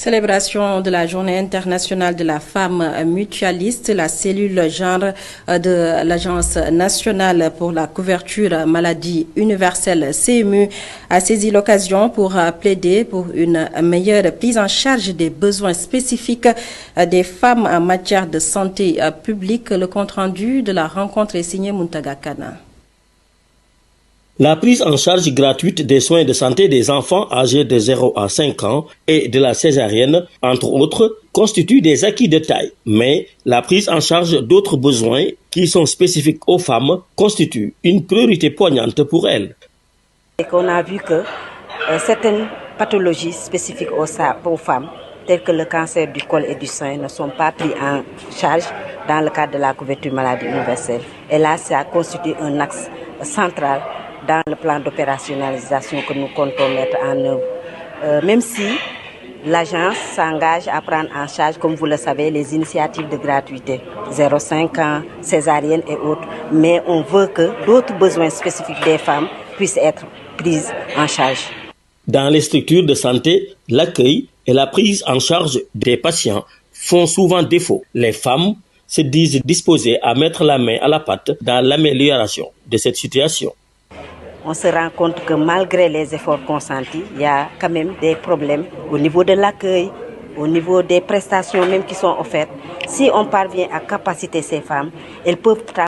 Célébration de la Journée internationale de la femme mutualiste, la cellule genre de l'Agence nationale pour la couverture maladie universelle CMU a saisi l'occasion pour plaider pour une meilleure prise en charge des besoins spécifiques des femmes en matière de santé publique. Le compte-rendu de la rencontre est signé Muntaga Kana. La prise en charge gratuite des soins de santé des enfants âgés de 0 à 5 ans et de la césarienne, entre autres, constitue des acquis de taille. Mais la prise en charge d'autres besoins qui sont spécifiques aux femmes constitue une priorité poignante pour elles. Et qu'on a vu que certaines pathologies spécifiques aux femmes, telles que le cancer du col et du sein, ne sont pas pris en charge dans le cadre de la couverture maladie universelle. Et là, ça constitue un axe central dans le plan d'opérationnalisation que nous comptons mettre en œuvre. Même si l'agence s'engage à prendre en charge, comme vous le savez, les initiatives de gratuité, 0,5 ans, césarienne et autres, mais on veut que d'autres besoins spécifiques des femmes puissent être pris en charge. Dans les structures de santé, l'accueil et la prise en charge des patients font souvent défaut. Les femmes se disent disposées à mettre la main à la pâte dans l'amélioration de cette situation. On se rend compte que malgré les efforts consentis, il y a quand même des problèmes au niveau de l'accueil, au niveau des prestations même qui sont offertes. Si on parvient à capaciter ces femmes, elles peuvent travailler.